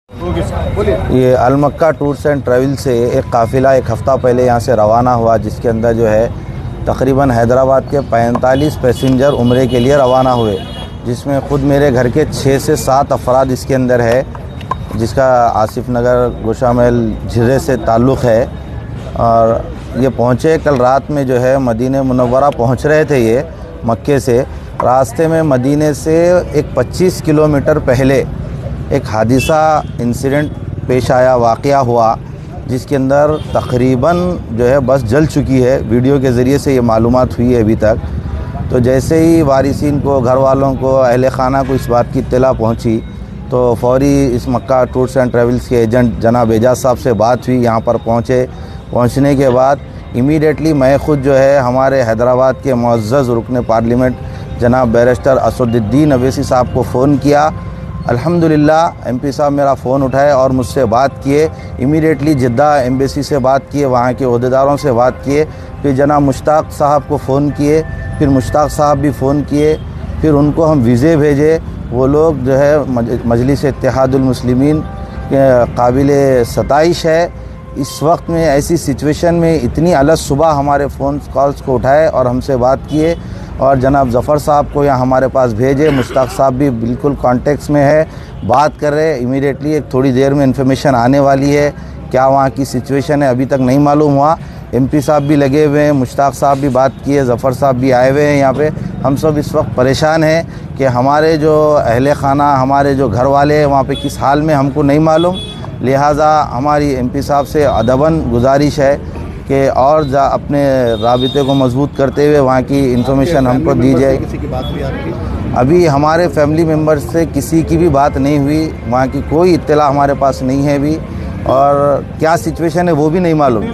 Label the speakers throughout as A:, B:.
A: ये अलमक्का tours and travel से एक काफ़िला एक हफ़्ता पहले यहाँ से रवाना हुआ, जिसके अंदर जो है तकरीबन हैदराबाद के 45 पैसेंजर उम्रे के लिए रवाना हुए, जिसमें ख़ुद मेरे घर के 6 से 7 अफराद इसके अंदर है, जिसका आसिफ नगर गोशामहल झिर्रे से ताल्लुक़ है। और ये पहुँचे कल रात में जो है मदीने मुनव्वरा पहुँच रहे थे ये मक्के से। रास्ते में मदीने से एक 25 किलोमीटर पहले एक हादिसा इंसिडेंट पेश आया, वाक़या हुआ, जिसके अंदर तकरीबन जो है बस जल चुकी है। वीडियो के ज़रिए से ये मालूमात हुई है अभी तक। तो जैसे ही वारिसीन को, घर वालों को, अहले खाना को इस बात की इत्तला पहुंची तो फौरी इस मक्का टूर्स एंड ट्रैवल्स के एजेंट जनाब एजाज साहब से बात हुई। यहाँ पर पहुँचने के बाद इमीडिएटली मैं ख़ुद जो है हमारे हैदराबाद के मुअज़्ज़ज़ रुकन पार्लियामेंट जनाब बैरिस्टर असदुद्दीन अवैसी साहब को फ़ोन किया। अल्हम्दुलिल्लाह एमपी साहब मेरा फ़ोन उठाए और मुझसे बात किए। इमीडिएटली जिद्दा एम्बेसी से बात किए, वहाँ के ओहदेदारों से बात किए। फिर जनाब मुश्ताक साहब को फ़ोन किए, फिर मुश्ताक साहब भी फ़ोन किए, फिर उनको हम वीज़े भेजे। वो लोग जो है मजलिस इत्तेहादुल मुस्लिमीन के काबिल सताइश है। इस वक्त में ऐसी सिचुएशन में इतनी अलग सुबह हमारे फ़ोन कॉल्स को उठाए और हमसे बात किए और जनाब ज़फ़र साहब को यहाँ हमारे पास भेजे। मुश्ताक साहब भी बिल्कुल कॉन्टेक्ट्स में है, बात कर रहे हैं। इमीडिएटली एक थोड़ी देर में इन्फॉर्मेशन आने वाली है। क्या वहाँ की सिचुएशन है अभी तक नहीं मालूम हुआ। एमपी साहब भी लगे हुए हैं, मुश्ताक साहब भी बात किए, ज़फ़र साहब भी आए हुए हैं यहाँ पे। हम सब इस वक्त परेशान हैं कि हमारे जो अहले खाना, हमारे जो घर वाले हैं वहाँ पे किस हाल में हमको नहीं मालूम। लिहाजा हमारी एमपी साहब से अदबन गुजारिश है कि और अपने राबिते को मजबूत करते हुए वहाँ की इन्फॉर्मेशन हमको दी जाए।
B: किसी की बात हुई आपकी?
A: अभी हमारे फैमिली मेम्बर्स से किसी की भी बात नहीं हुई, वहाँ की कोई इत्तला हमारे पास नहीं है अभी, और क्या सिचुएशन है वो भी नहीं मालूम।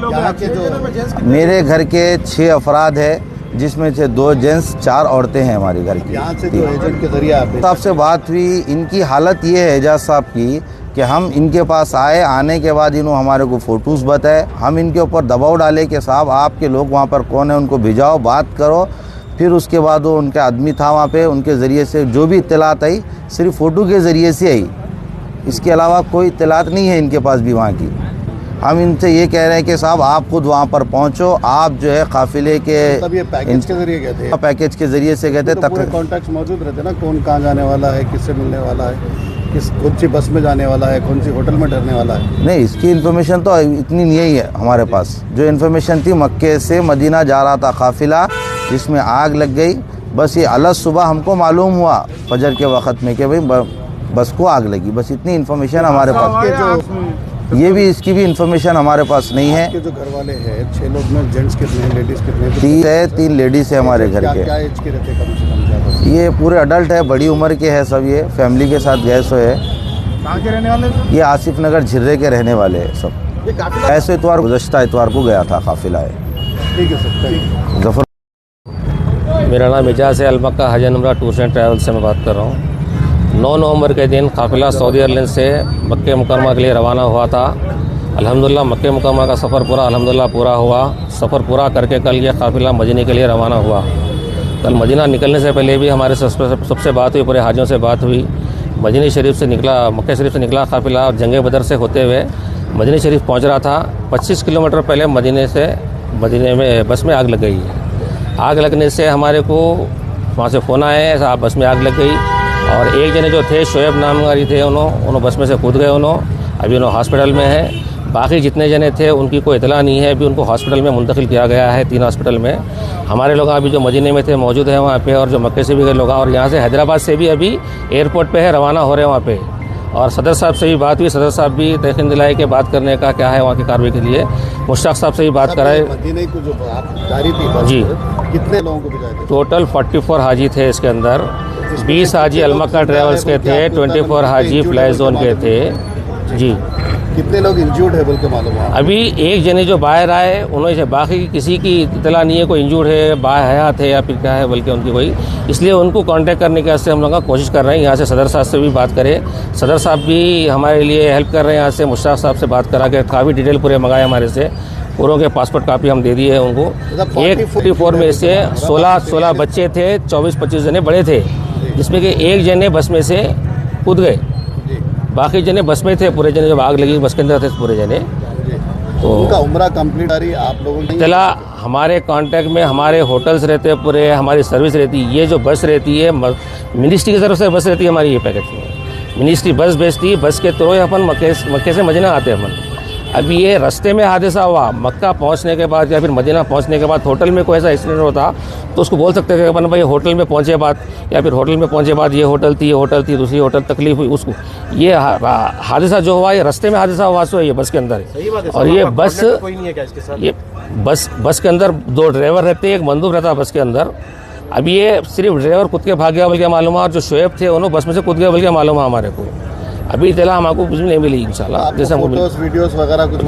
A: मेरे घर के 6 अफराद है, जिसमें से 2 जेंट्स 4 औरतें हैं हमारे घर की।
B: यहाँ से जो एजेंट के जरिए
A: आपसे बात हुई, इनकी हालत ये है एजाज साहब की कि हम इनके पास आए, आने के बाद इन्होंने हमारे को फ़ोटोज़ बताए। हम इनके ऊपर दबाव डाले कि साहब आपके लोग वहाँ पर कौन है, उनको भिजाओ, बात करो। फिर उसके बाद वो उनका आदमी था वहाँ पे, उनके ज़रिए से जो भी इत्तलात आई सिर्फ फ़ोटो के ज़रिए से आई, इसके अलावा कोई इत्तलात नहीं है इनके पास भी वहाँ की। हम इनसे ये कह रहे हैं कि साहब आप खुद वहाँ पर पहुँचो, आप जो है काफ़िले के
B: पैकेज के ज़रिए गए थे?
A: पैकेज के ज़रिए से गए थे।
B: तक कॉन्टैक्ट मौजूद रहते ना, कौन कहाँ जाने वाला है, किससे मिलने वाला है, कौन सी बस में जाने वाला है, कौन सी होटल में ठहरने वाला है।
A: नहीं, इसकी इन्फॉर्मेशन तो इतनी नहीं है हमारे पास। जो इन्फॉर्मेशन थी मक्के से मदीना जा रहा था काफ़िला, जिसमें आग लग गई। बस ये अलग सुबह हमको मालूम हुआ फजर के वक़्त में कि भाई बस को आग लगी, बस इतनी इन्फॉर्मेशन हमारे पास। ये भी इसकी भी इन्फॉर्मेशन हमारे पास नहीं है।
B: जो घर वाले हैं 6 लोग में, जेंट्स कितने हैं, लेडीज़ कितने
A: हैं? 3 लेडीज़ है हमारे घर के।
B: क्या एज के रहते हैं कम से कम?
A: ये पूरे अडल्ट है, बड़ी उम्र के हैं सब। ये फैमिली के साथ गए सो है।
B: कहाँ के रहने वाले?
A: ये आसिफ नगर झिर्रे के रहने वाले हैं सब। ऐसे इतवार, गुज़श्ता इतवार को गया था काफ़िला है।
B: ठीक है सर।
A: ज़फ़र,
C: मेरा नाम एजाज है, अलमक्का हज एंड उम्रा टूर्स एंड ट्रैवल से मैं बात कर रहा हूँ। 9 नवंबर के दिन काफ़िला सऊदी एयरलाइन से मक्के मुकरमा के लिए रवाना हुआ था। अल्हम्दुलिल्लाह मक्के मुकरमा का सफ़र पूरा हुआ। सफ़र पूरा करके कल ये काफ़िला मदीने के लिए रवाना हुआ। कल मदीना निकलने से पहले भी हमारे सबसे बात हुई, पूरे हाजियों से बात हुई। मदीना शरीफ से निकला, मक्के शरीफ से निकला काफ़िला जंगे बदर से होते हुए मदीना शरीफ पहुँच रहा था। 25 किलोमीटर पहले मदीने में बस में आग लग गई। आग लगने से हमारे को वहाँ से फ़ोन आए, साहब बस में आग लग गई। और एक जने जो थे शोएब नामगारी थे, उन्होंने बस में से कूद गए। अभी उन्होंने हॉस्पिटल में है। बाकी जितने जने थे उनकी कोई इतला नहीं है। अभी उनको हॉस्पिटल में मुंतकिल किया गया है, 3 हॉस्पिटल में। हमारे लोग अभी जो मदीने में थे मौजूद हैं वहाँ पे, और जो मक्के से भी गए लोग, और यहाँ से हैदराबाद से भी अभी एयरपोर्ट पे है, रवाना हो रहे हैं वहाँ पे। और सदर साहब से भी बात हुई। सदर साहब भी तयकीन दिलाए कि बात करने का क्या है वहाँ की कार्रवाई के लिए। मुश्ताक साहब से भी बात कराए।
B: मदीने को जो जा रही थी
C: जी,
B: कितने लोगों को भिजाए थे?
C: टोटल 44 हाजी थे इसके अंदर। 20 हाजी अलमक्का ट्रैवल्स के थे, 24 हाजी फ्लाई जोन के थे। जी,
B: कितने लोग इंजूर्ड है बोल के मालूम है?
C: अभी एक जने जो बाहर आए उन्होंने से, बाकी किसी की इतला नहीं है कोई इंजूर्ड है, हयात है या फिर क्या है बल्कि उनकी कोई, इसलिए उनको कांटेक्ट करने के वास्ते हम लोग कोशिश कर रहे हैं। यहाँ से सदर साहब से भी बात करें। सदर साहब भी हमारे लिए हेल्प कर रहे हैं। यहाँ से मुश्ताक साहब से बात करा के काफ़ी डिटेल पूरे मंगाए हमारे से। पूरों के पासपोर्ट कापी हम दे दिए हैं उनको। 44 में से 16 बच्चे थे, 24-25 जने बड़े थे, जिसमें कि एक जने बस में से कूद गए। बाकी जने बस में थे, पूरे जने जब आग लगी बस के अंदर थे पूरे जने।
B: तो उनका उम्र कंप्लीट आ रही आप लोगों की
C: चला हमारे कांटेक्ट में हमारे होटल्स रहते हैं पूरे, हमारी सर्विस रहती है। ये जो बस रहती है मिनिस्ट्री की तरफ से बस रहती है हमारी, ये पैकेज में मिनिस्ट्री बस भेजती है, बस के थ्रू अपन मक्के से मदीना आते हैं अपन। अभी ये रास्ते में हादसा हुआ, मक्का पहुंचने के बाद या फिर मदीना पहुंचने के बाद होटल में कोई ऐसा एक्सीडेंट होता तो उसको बोल सकते थे कि अपन भाई होटल में पहुंचे बाद, या फिर होटल में पहुंचे बाद ये होटल थी दूसरी होटल तकलीफ हुई उसको। ये हादसा जो हुआ ये रास्ते में हादसा हुआ सो ये बस के अंदर है। और ये बस
D: कोई नहीं है क्या इसके साथ?
C: ये बस के अंदर 2 ड्राइवर रहते हैं, एक बंदूक रहता है बस के अंदर। अभी ये सिर्फ ड्राइवर खुद के भाग गया बल्कि मालूम है, और जो शोएब थे उन्होंने बस में से कूद गया बल्कि मालूम है हमारे को। अभी इतला हमको कुछ भी नहीं मिली इंशाल्लाह। जैसे
B: फोटोज वीडियोस वगैरह कुछ